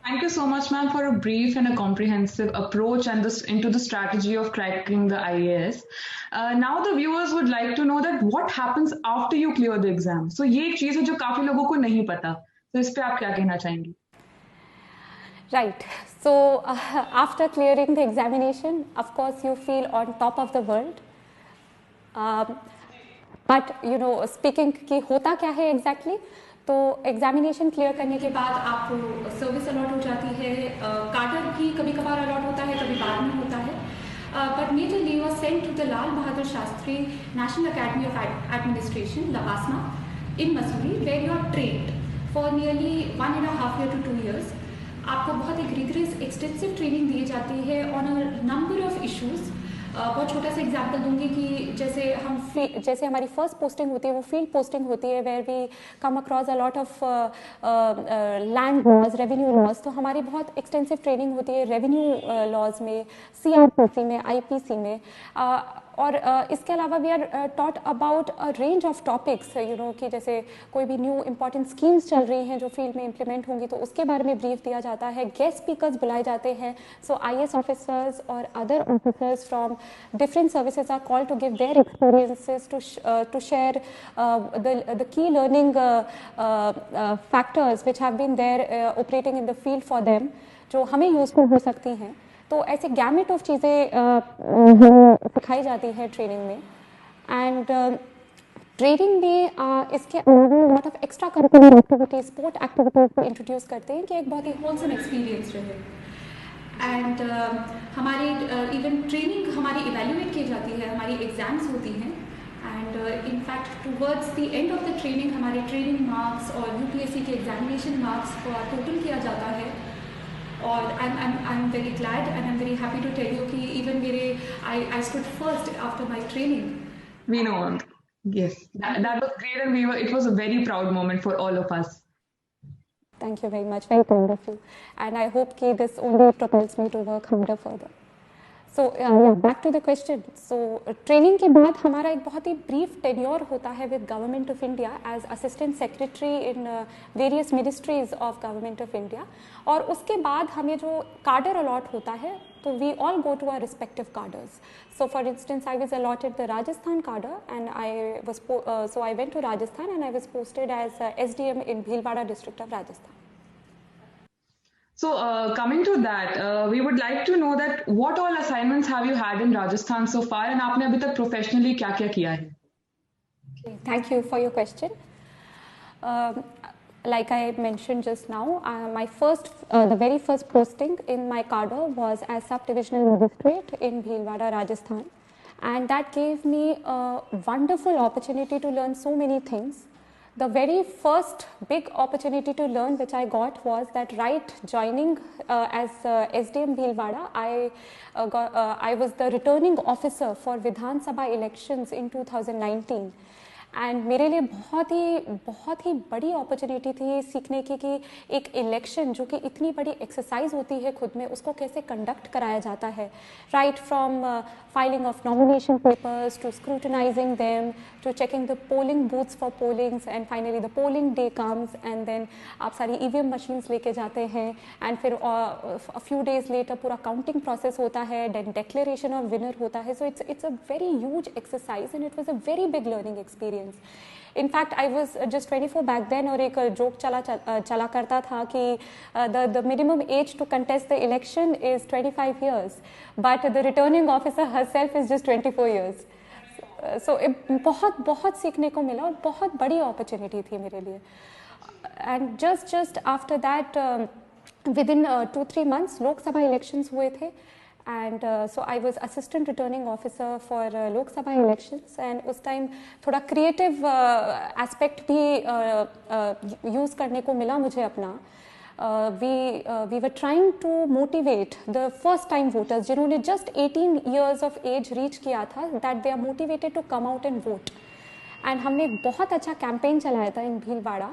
Thank you so much, ma'am, for a brief and a comprehensive approach and this into the strategy of cracking the IAS. Now the viewers would like to know that what happens after you clear the exam. So ये एक चीज है जो काफी लोगों को नहीं पता. तो इस पे आप क्या कहना चाहेंगी? Right. So after clearing the examination, of course, you feel on top of the world. But speaking कि होता क्या है exactly, तो एग्जामिनेशन क्लियर करने के बाद आपको सर्विस अलॉट हो जाती है, कार्डर भी कभी कभार अलॉट होता है, कभी बाद में होता है, but majorly you are sent to the Lal Bahadur Shastri national academy of administration लवासना in Mussoorie, where you are trained for nearly 1.5 year to 2 years. आपको बहुत एक रिगरस एक्सटेंसिव ट्रेनिंग दी जाती है on a number of issues. बहुत छोटा सा एग्जाम्पल दूंगी कि जैसे हमारी फर्स्ट पोस्टिंग होती है वो फील्ड पोस्टिंग होती है, where we come across a lot of land laws, revenue laws. तो हमारी बहुत एक्सटेंसिव ट्रेनिंग होती है रेवेन्यू लॉज में, सीआरपीसी में, आईपीसी में. और इसके अलावा we are taught about a range of topics, कि जैसे कोई भी न्यू इंपॉर्टेंट स्कीम्स चल रही हैं जो फील्ड में इम्प्लीमेंट होंगी तो उसके बारे में ब्रीफ दिया जाता है. गेस्ट स्पीकर्स बुलाए जाते हैं, सो आईएएस ऑफिसर्स और other officers from different services are called to give their experiences to share the key learning factors which have been there operating in the field for them, जो हमें useful हो सकती हैं. तो ऐसे gamete of चीज़ें सिखाई जाती है ट्रेनिंग में. एंड ट्रेनिंग में इसके अलावा lot of extra curricular activities, sport activities को इंट्रोड्यूस करते हैं कि एक बहुत ही होलसम एक्सपीरियंस रहे. एंड हमारी इवन ट्रेनिंग हमारी इवेल्युएट की जाती है, हमारी एग्जाम्स होती हैं. And in fact towards the end of the training हमारे ट्रेनिंग मार्क्स और यूपीएससी के एग्जामिनेशन मार्क्स को टोटल किया जाता है. और I'm very glad and I'm very happy to tell you कि even I stood first after my training. We know. Yes, that was great, and it was a very proud moment for all of us. Thank you very much. Very proud of you, and I hope कि this only propels me to work harder further. So back to the question. So training के बाद हमारा एक बहुत ही brief tenure होता है with government of India as assistant secretary in various ministries of government of India. और उसके बाद हमें जो कार्डर अलॉट होता है तो we all go to our respective cadres. So for instance I was allotted the Rajasthan cadre and I went to Rajasthan and I was posted as SDM in Bhilwara district of Rajasthan. So coming to that, we would like to know that what all assignments have you had in Rajasthan so far, and आपने अभी तक professionally क्या-क्या किया है? Okay, thank you for your question. Like I mentioned just now, the very first posting in my cadre was as sub-divisional magistrate in Bhilwara, Rajasthan, and that gave me a wonderful opportunity to learn so many things. The very first big opportunity to learn which I got was that right joining as SDM Bhilwara, I was the returning officer for Vidhan Sabha elections in 2019. And मेरे लिए बहुत ही बड़ी opportunity थी सीखने की कि एक election जो कि इतनी बड़ी एक्सरसाइज होती है खुद में, उसको कैसे कंडक्ट कराया जाता है. Right from filing of nomination papers to scrutinising them to checking the polling booths for pollings and finally the polling day comes and then आप सारी ईवीएम मशीन्स लेके जाते हैं एंड फिर अ फ्यू डेज लेटर पूरा counting process होता है, then declaration of winner होता है. So it's a very huge exercise and it was a very big learning experience. In fact, I was just 24 back then और एक joke चला करता था कि the minimum age to contest the election is 25 years, but the returning officer herself is just 24 years. So बहुत सीखने को मिला और बहुत बड़ी opportunity थी मेरे लिए. And just after that, within 2-3 months, लोक सभा elections हुए थे. And so I was assistant returning officer for Lok Sabha elections, and उस time थोड़ा creative aspect भी use करने को मिला मुझे अपना. We were trying to motivate the first time voters जिन्होंने just 18 years of age reach किया था, that they are motivated to come out and vote. And हमने एक बहुत अच्छा campaign चलाया था in Bhilwara,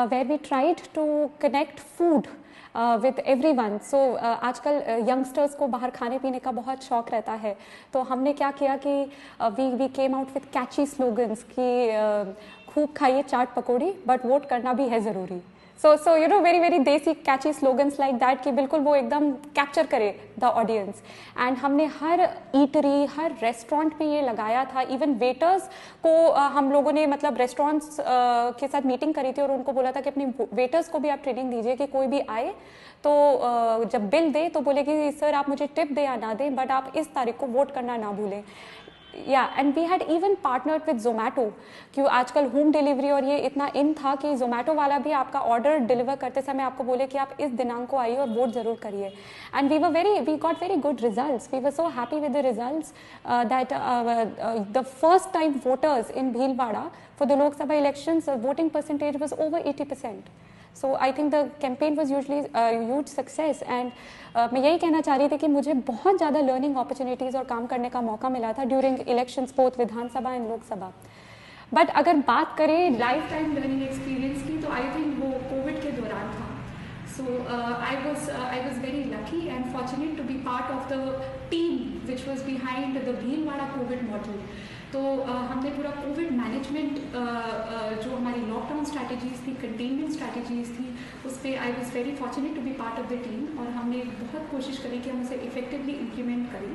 where we tried to connect food with everyone. So आजकल यंगस्टर्स को बाहर खाने पीने का बहुत शौक रहता है, तो हमने क्या किया कि we came out with catchy slogans कि खूब खाइए चाट पकौड़ी बट वोट करना भी है ज़रूरी. So you know, very very desi catchy slogans like that कि बिल्कुल वो एकदम कैप्चर करे द ऑडियंस. एंड हमने हर ईटरी, हर रेस्टोरेंट में ये लगाया था. इवन वेटर्स को हम लोगों ने मतलब रेस्टोरेंट्स के साथ मीटिंग करी थी और उनको बोला था कि अपने वेटर्स को भी आप ट्रेनिंग दीजिए कि कोई भी आए तो जब बिल दे तो बोले कि सर आप मुझे टिप दें या ना दें, बट आप इस तारीख को वोट करना ना भूलें. And we had even partnered with Zomato, क्यों आजकल होम डिलीवरी और ये इतना इन था कि जोमेटो वाला भी आपका ऑर्डर डिलीवर करते समय आपको बोले कि आप इस दिनांक को आइए और वोट जरूर करिए. And we got very good results. We were so happy with the results that the first time voters in Bhilwara for the Lok Sabha elections voting percentage was over 80%. So I think the campaign was usually a huge success. And मैं यही कहना चाह रही थी कि मुझे बहुत ज़्यादा लर्निंग अपॉर्चुनिटीज़ और काम करने का मौका मिला था during elections both Vidhan Sabha and Lok Sabha. But अगर बात करें लाइफ टाइम लर्निंग एक्सपीरियंस की तो आई थिंक वो कोविड के दौरान था. So I was very lucky and fortunate to be part of the team which was behind the Bhilwara COVID model. तो हमने पूरा कोविड मैनेजमेंट जो हमारी लॉकडाउन स्ट्रैटेजीज थी, कंटेनमेंट स्ट्रैटेजीज थी, उस पर I was very fortunate to be part of the team. और हमने बहुत कोशिश करी कि हम उसे इफेक्टिवली इम्प्लीमेंट करें.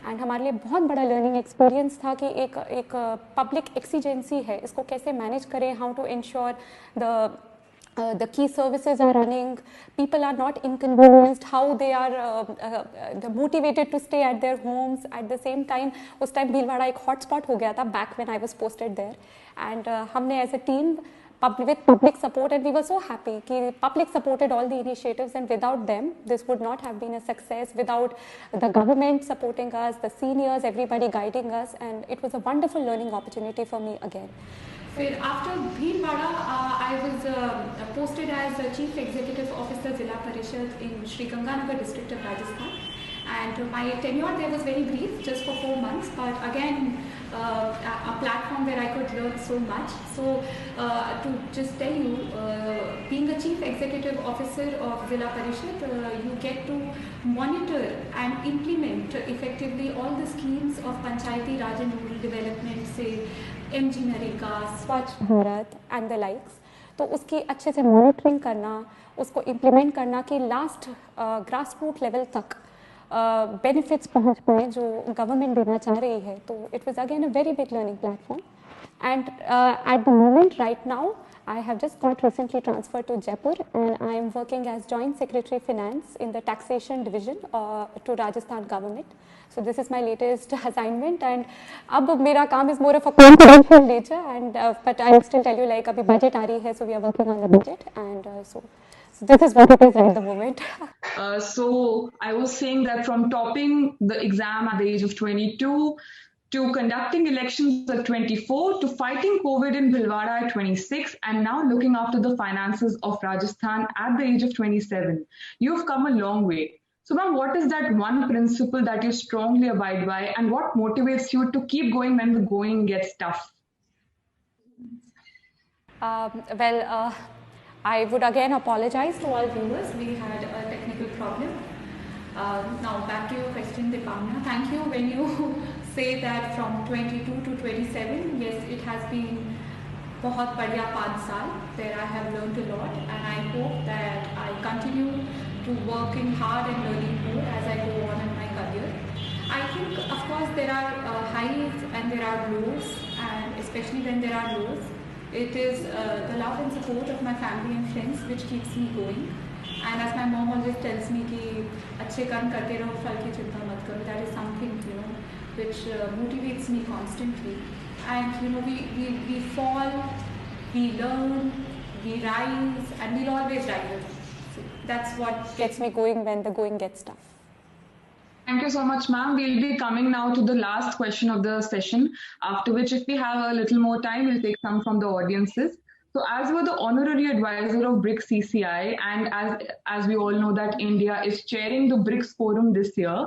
एंड हमारे लिए बहुत बड़ा लर्निंग एक्सपीरियंस था कि एक पब्लिक एक्सीजेंसी है, इसको कैसे मैनेज करें, how to ensure the key services are running, people are not inconvenienced, how they are motivated to stay at their homes. At the same time, उस time भीलवाड़ा एक hotspot हो गया था back when I was posted there. And हमने as a team with public support, and we were so happy कि public supported all the initiatives, and without them this would not have been a success. Without the government supporting us, the seniors, everybody guiding us, and it was a wonderful learning opportunity for me again. फिर after Bhilwara I was posted as chief executive officer Zila Parishad in Sriganganagar district of Rajasthan. And my tenure there was very brief, just for 4 months, but again a platform where I could learn so much. So to just tell you, being a chief executive officer of Zilla Parishad, you get to monitor and implement effectively all the schemes of Panchayati Raj and Rural Development, say MG Nareka, स्वच्छ Bharat and the likes. तो उसकी अच्छे से monitoring करना, उसको implement करना कि last grass root level तक बेनिफिट्स पहुंच पाए जो गवर्नमेंट देना चाह रही है. तो it was again a very big learning platform. And at the moment right now I have just got recently transferred to Jaipur, and I am working as Joint Secretary Finance in the Taxation Division to Rajasthan government. So this is my latest assignment, and अब मेरा काम is more of a confidential nature, and but I will still tell you like अभी budget आ रही है, so we are working on the budget, and so this is what it is at the moment. So I was saying that from topping the exam at the age of 22 to conducting elections at 24 to fighting COVID in Bhilwara at 26 and now looking after the finances of Rajasthan at the age of 27. You've come a long way. So ma'am, what is that one principle that you strongly abide by, and what motivates you to keep going when the going gets tough? I would again apologize to all viewers. we had a technical problem. Now back to your question, Dipamna. Thank you. When you say that from 22 to 27, yes, it has been बहुत बढ़िया 5 साल where I have learned a lot, and I hope that I continue to working hard and learning more as I go on in my career. I think, of course, there are highs and there are lows, and especially when there are lows, it is the love and support of my family and friends which keeps me going. And as my mom always tells me कि अच्छे कर्म करते रहो, फल की चिंता मत करो. That is something, you know, which motivates me constantly. And you know, we fall, we learn, we rise, and we'll always rise. So that's what gets me going when the going gets tough. Thank you so much, ma'am. We'll be coming now to the last question of the session, after which, if we have a little more time, we'll take some from the audiences. So as you are the honorary advisor of BRICS CCI, and as we all know that India is chairing the BRICS Forum this year,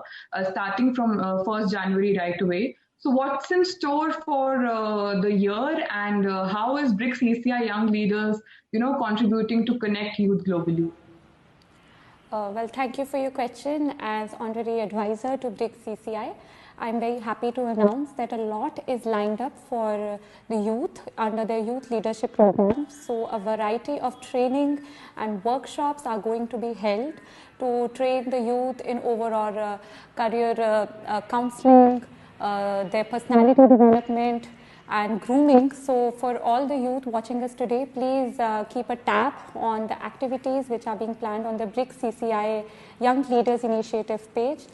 starting from 1st January right away. So what's in store for the year, and how is BRICS CCI Young Leaders, you know, contributing to connect youth globally? Well, thank you for your question. As honorary advisor to BRICS CCI, I'm very happy to announce that a lot is lined up for the youth under their youth leadership program. So a variety of training and workshops are going to be held to train the youth in overall career counseling, their personality development and grooming. So for all the youth watching us today, please keep a tab on the activities which are being planned on the BRICS CCI Young Leaders Initiative page.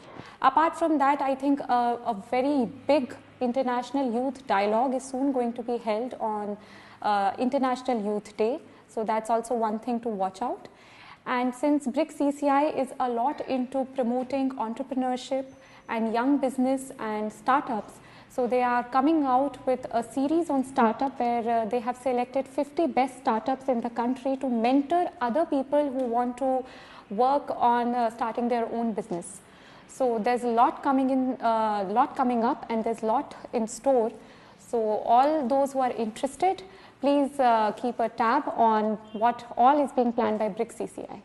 Apart from that, I think a very big international youth dialogue is soon going to be held on International Youth Day. So that's also one thing to watch out. And since BRICS CCI is a lot into promoting entrepreneurship and young business and startups, so they are coming out with a series on startup where they have selected 50 best startups in the country to mentor other people who want to work on starting their own business. So there's a lot coming up, and there's a lot in store. So all those who are interested, please keep a tab on what all is being planned by BRICS CCI.